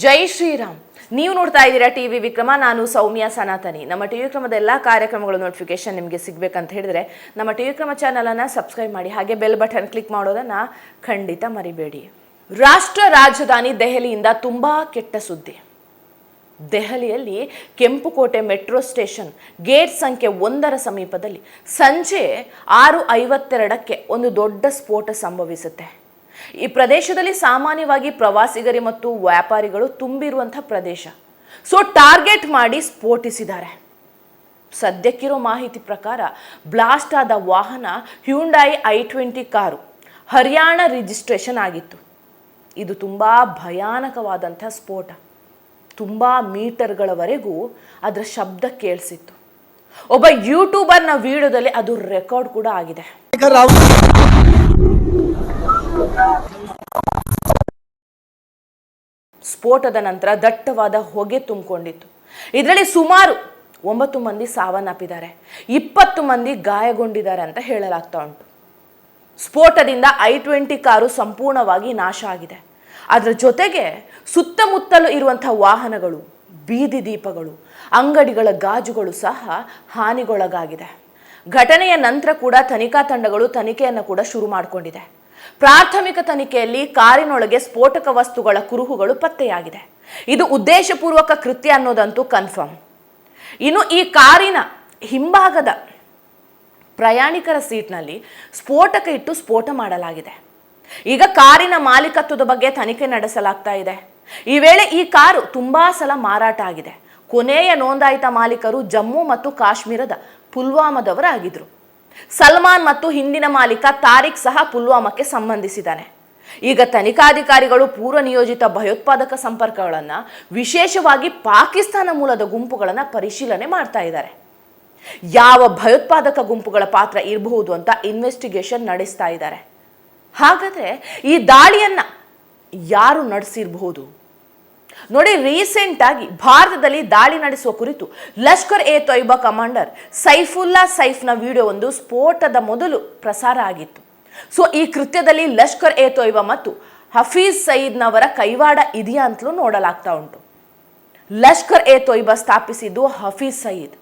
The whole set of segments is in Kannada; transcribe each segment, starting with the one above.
ಜೈ ಶ್ರೀರಾಮ್. ನೀವು ನೋಡ್ತಾ ಇದ್ದೀರಾ ಟಿವಿ ವಿಕ್ರಮ. ನಾನು ಸೌಮ್ಯ ಸನಾತನಿ. ನಮ್ಮ ಟಿವಿ ವಿಕ್ರಮದ ಎಲ್ಲ ಕಾರ್ಯಕ್ರಮಗಳ ನೋಟಿಫಿಕೇಶನ್ ನಿಮಗೆ ಸಿಗಬೇಕಂತ ಹೇಳಿದ್ರೆ ನಮ್ಮ ಟಿವಿ ವಿಕ್ರಮ ಚಾನಲನ್ನು ಸಬ್ಸ್ಕ್ರೈಬ್ ಮಾಡಿ, ಹಾಗೆ ಬೆಲ್ ಬಟನ್ ಕ್ಲಿಕ್ ಮಾಡೋದನ್ನು ಖಂಡಿತ ಮರಿಬೇಡಿ. ರಾಷ್ಟ್ರ ರಾಜಧಾನಿ ದೆಹಲಿಯಿಂದ ತುಂಬಾ ಕೆಟ್ಟ ಸುದ್ದಿ. ದೆಹಲಿಯಲ್ಲಿ ಕೆಂಪುಕೋಟೆ ಮೆಟ್ರೋ ಸ್ಟೇಷನ್ ಗೇಟ್ ಸಂಖ್ಯೆ 1 ಸಮೀಪದಲ್ಲಿ ಸಂಜೆ 6:52ಕ್ಕೆ ಒಂದು ದೊಡ್ಡ ಸ್ಫೋಟ ಸಂಭವಿಸುತ್ತೆ. ಈ ಪ್ರದೇಶದಲ್ಲಿ ಸಾಮಾನ್ಯವಾಗಿ ಪ್ರವಾಸಿಗರು ಮತ್ತು ವ್ಯಾಪಾರಿಗಳು ತುಂಬಿರುವಂತಹ ಪ್ರದೇಶ. ಸೊ ಟಾರ್ಗೆಟ್ ಮಾಡಿ ಸ್ಫೋಟಿಸಿದ್ದಾರೆ. ಸದ್ಯಕ್ಕಿರೋ ಮಾಹಿತಿ ಪ್ರಕಾರ ಬ್ಲಾಸ್ಟ್ ಆದ ವಾಹನ ಹ್ಯುಂಡಾಯಿ i20 ಕಾರು, ಹರಿಯಾಣ ರಿಜಿಸ್ಟ್ರೇಷನ್ ಆಗಿತ್ತು. ಇದು ತುಂಬಾ ಭಯಾನಕವಾದಂತಹ ಸ್ಫೋಟ. ತುಂಬಾ ಮೀಟರ್ಗಳವರೆಗೂ ಅದರ ಶಬ್ದ ಕೇಳಿಸಿತ್ತು. ಒಬ್ಬ ಯೂಟ್ಯೂಬರ್ನ ವಿಡಿಯೋದಲ್ಲಿ ಅದು ರೆಕಾರ್ಡ್ ಕೂಡ ಆಗಿದೆ. ಸ್ಫೋಟದ ನಂತರ ದಟ್ಟವಾದ ಹೊಗೆ ತುಂಬಿಕೊಂಡಿತ್ತು. ಇದರಲ್ಲಿ ಸುಮಾರು 9 ಮಂದಿ ಸಾವನ್ನಪ್ಪಿದ್ದಾರೆ, 20 ಮಂದಿ ಗಾಯಗೊಂಡಿದ್ದಾರೆ ಅಂತ ಹೇಳಲಾಗ್ತಾ ಉಂಟು. ಸ್ಫೋಟದಿಂದ i20 ಕಾರು ಸಂಪೂರ್ಣವಾಗಿ ನಾಶ ಆಗಿದೆ. ಅದರ ಜೊತೆಗೆ ಸುತ್ತಮುತ್ತಲು ಇರುವಂತಹ ವಾಹನಗಳು, ಬೀದಿ ದೀಪಗಳು, ಅಂಗಡಿಗಳ ಗಾಜುಗಳು ಸಹ ಹಾನಿಗೊಳಗಾಗಿದೆ. ಘಟನೆಯ ನಂತರ ಕೂಡ ತನಿಖಾ ತಂಡಗಳು ತನಿಖೆಯನ್ನು ಕೂಡ ಶುರು ಮಾಡಿಕೊಂಡಿದೆ. ಪ್ರಾಥಮಿಕ ತನಿಖೆಯಲ್ಲಿ ಕಾರಿನೊಳಗೆ ಸ್ಫೋಟಕ ವಸ್ತುಗಳ ಕುರುಹುಗಳು ಪತ್ತೆಯಾಗಿದೆ. ಇದು ಉದ್ದೇಶಪೂರ್ವಕ ಕೃತ್ಯ ಅನ್ನೋದಂತೂ ಕನ್ಫರ್ಮ್. ಇನ್ನು ಈ ಕಾರಿನ ಹಿಂಭಾಗದ ಪ್ರಯಾಣಿಕರ ಸೀಟ್ನಲ್ಲಿ ಸ್ಫೋಟಕ ಇಟ್ಟು ಸ್ಫೋಟ ಮಾಡಲಾಗಿದೆ. ಈಗ ಕಾರಿನ ಮಾಲೀಕತ್ವದ ಬಗ್ಗೆ ತನಿಖೆ ನಡೆಸಲಾಗ್ತಾ ಇದೆ. ಈ ವೇಳೆ ಈ ಕಾರು ತುಂಬಾ ಸಲ ಮಾರಾಟ ಆಗಿದೆ. ಕೊನೆಯ ನೋಂದಾಯಿತ ಮಾಲೀಕರು ಜಮ್ಮು ಮತ್ತು ಕಾಶ್ಮೀರದ ಪುಲ್ವಾಮಾದವರಾಗಿದ್ರು. ಸಲ್ಮಾನ್ ಮತ್ತು ಹಿಂದಿನ ಮಾಲೀಕ ತಾರಿಕ್ ಸಹ ಪುಲ್ವಾಮಾಕ್ಕೆ ಸಂಬಂಧಿಸಿದ್ದಾನೆ. ಈಗ ತನಿಖಾಧಿಕಾರಿಗಳು ಪೂರ್ವ ನಿಯೋಜಿತ ಭಯೋತ್ಪಾದಕ ಸಂಪರ್ಕಗಳನ್ನು, ವಿಶೇಷವಾಗಿ ಪಾಕಿಸ್ತಾನ ಮೂಲದ ಗುಂಪುಗಳನ್ನು ಪರಿಶೀಲನೆ ಮಾಡ್ತಾ ಇದ್ದಾರೆ. ಯಾವ ಭಯೋತ್ಪಾದಕ ಗುಂಪುಗಳ ಪಾತ್ರ ಇರಬಹುದು ಅಂತ ಇನ್ವೆಸ್ಟಿಗೇಷನ್ ನಡೆಸ್ತಾ ಇದ್ದಾರೆ. ಹಾಗಾದ್ರೆ ಈ ದಾಳಿಯನ್ನ ಯಾರು ನಡೆಸಿರಬಹುದು? ನೋಡಿ, ರೀಸೆಂಟ್ ಆಗಿ ಭಾರತದಲ್ಲಿ ದಾಳಿ ನಡೆಸುವ ಕುರಿತು ಲಷ್ಕರ್ ಎ ತೊಯ್ಬಾ ಕಮಾಂಡರ್ ಸೈಫುಲ್ಲಾ ಸೈಫ್ನ ವಿಡಿಯೋ ಒಂದು ಸ್ಫೋಟದ ಮೊದಲು ಪ್ರಸಾರ ಆಗಿತ್ತು. ಸೊ ಈ ಕೃತ್ಯದಲ್ಲಿ ಲಷ್ಕರ್ ಎ ತೊಯ್ಬಾ ಮತ್ತು ಹಫೀಜ್ ಸಯೀದ್ನವರ ಕೈವಾಡ ಇದೆಯಾ ಅಂತಲೂ ನೋಡಲಾಗ್ತಾ ಉಂಟು. ಲಷ್ಕರ್ ಎ ತೊಯ್ಬಾ ಸ್ಥಾಪಿಸಿದ್ದು ಹಫೀಜ್ ಸಯೀದ್.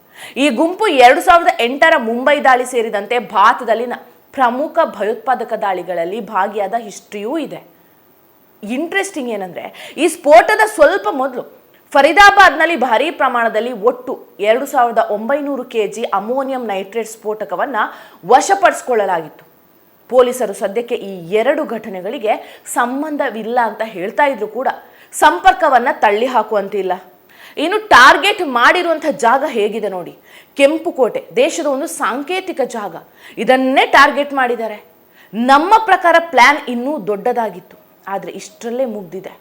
ಈ ಗುಂಪು 2008ರ ಮುಂಬೈ ದಾಳಿ ಸೇರಿದಂತೆ ಭಾರತದಲ್ಲಿನ ಪ್ರಮುಖ ಭಯೋತ್ಪಾದಕ ದಾಳಿಗಳಲ್ಲಿ ಭಾಗಿಯಾದ ಹಿಸ್ಟ್ರಿಯೂ ಇದೆ. ಇಂಟ್ರೆಸ್ಟಿಂಗ್ ಏನಂದ್ರೆ, ಈ ಸ್ಫೋಟದ ಸ್ವಲ್ಪ ಮೊದಲು ಫರೀದಾಬಾದ್ನಲ್ಲಿ ಭಾರೀ ಪ್ರಮಾಣದಲ್ಲಿ ಒಟ್ಟು 2900 kg ಅಮೋನಿಯಂ ನೈಟ್ರೇಟ್ ಸ್ಫೋಟಕವನ್ನ ವಶಪಡಿಸಿಕೊಳ್ಳಲಾಗಿತ್ತು. ಪೊಲೀಸರು ಸದ್ಯಕ್ಕೆ ಈ 2 ಘಟನೆಗಳಿಗೆ ಸಂಬಂಧವಿಲ್ಲ ಅಂತ ಹೇಳ್ತಾ ಇದ್ರು ಕೂಡ ಸಂಪರ್ಕವನ್ನ ತಳ್ಳಿ ಹಾಕುವಂತಿಲ್ಲ. ಇನ್ನು ಟಾರ್ಗೆಟ್ ಮಾಡಿರುವಂತಹ ಜಾಗ ಹೇಗಿದೆ ನೋಡಿ. ಕೆಂಪುಕೋಟೆ ದೇಶದ ಒಂದು ಸಾಂಕೇತಿಕ ಜಾಗ. ಇದನ್ನೇ ಟಾರ್ಗೆಟ್ ಮಾಡಿದ್ದಾರೆ. ನಮ್ಮ ಪ್ರಕಾರ ಪ್ಲಾನ್ ಇನ್ನೂ ದೊಡ್ಡದಾಗಿತ್ತು, ಆದರೆ ಇಷ್ಟರಲ್ಲೇ ಮುಗ್ದಿದೆ.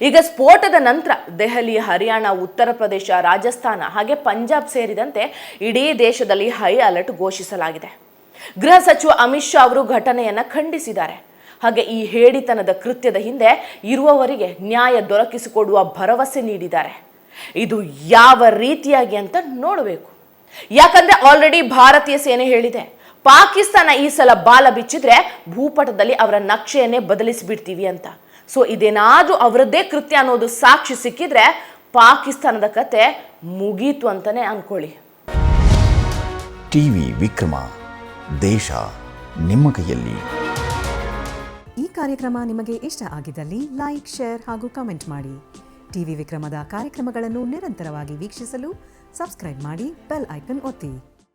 ಈಗ ಸ್ಫೋಟದ ನಂತರ ದೆಹಲಿ, ಹರಿಯಾಣ, ಉತ್ತರ ಪ್ರದೇಶ, ರಾಜಸ್ಥಾನ ಹಾಗೆ ಪಂಜಾಬ್ ಸೇರಿದಂತೆ ಇಡೀ ದೇಶದಲ್ಲಿ ಹೈ ಅಲರ್ಟ್ ಘೋಷಿಸಲಾಗಿದೆ. ಗೃಹ ಸಚಿವ ಅಮಿತ್ ಶಾ ಅವರು ಘಟನೆಯನ್ನು ಖಂಡಿಸಿದ್ದಾರೆ. ಹಾಗೆ ಈ ಹೇಡಿತನದ ಕೃತ್ಯದ ಹಿಂದೆ ಇರುವವರಿಗೆ ನ್ಯಾಯ ದೊರಕಿಸಿಕೊಡುವ ಭರವಸೆ ನೀಡಿದ್ದಾರೆ. ಇದು ಯಾವ ರೀತಿಯಾಗಿ ಅಂತ ನೋಡಬೇಕು. ಯಾಕಂದ್ರೆ ಆಲ್ರೆಡಿ ಭಾರತೀಯ ಸೇನೆ ಹೇಳಿದೆ, ಪಾಕಿಸ್ತಾನ ಈ ಸಲ ಬಾಲ ಬಿಚ್ಚಿದ್ರೆ ಭೂಪಟದಲ್ಲಿ ಅವರ ನಕ್ಷೆಯನ್ನೇ ಬದಲಿಸಿಬಿಡ್ತೀವಿ ಅಂತ. ಸೊ ಇದೇನಾದ್ರೂ ಅವರದ್ದೇ ಕೃತ್ಯ ಅನ್ನೋದು ಸಾಕ್ಷಿ ಸಿಕ್ಕಿದ್ರೆ ಪಾಕಿಸ್ತಾನದ ಕತೆ ಮುಗೀತು ಅಂತಾನೆ ಅನ್ಕೊಳ್ಳಿ. ಟಿವಿ ವಿಕ್ರಮ, ದೇಶ ನಿಮ್ಮ ಕೈಯಲ್ಲಿ. ಈ ಕಾರ್ಯಕ್ರಮ ನಿಮಗೆ ಇಷ್ಟ ಆಗಿದ್ದಲ್ಲಿ ಲೈಕ್, ಶೇರ್ ಹಾಗೂ ಕಮೆಂಟ್ ಮಾಡಿ. ಟಿವಿ ವಿಕ್ರಮದ ಕಾರ್ಯಕ್ರಮಗಳನ್ನು ನಿರಂತರವಾಗಿ ವೀಕ್ಷಿಸಲು ಸಬ್ಸ್ಕ್ರೈಬ್ ಮಾಡಿ, ಬೆಲ್ ಐಕನ್ ಒತ್ತಿ.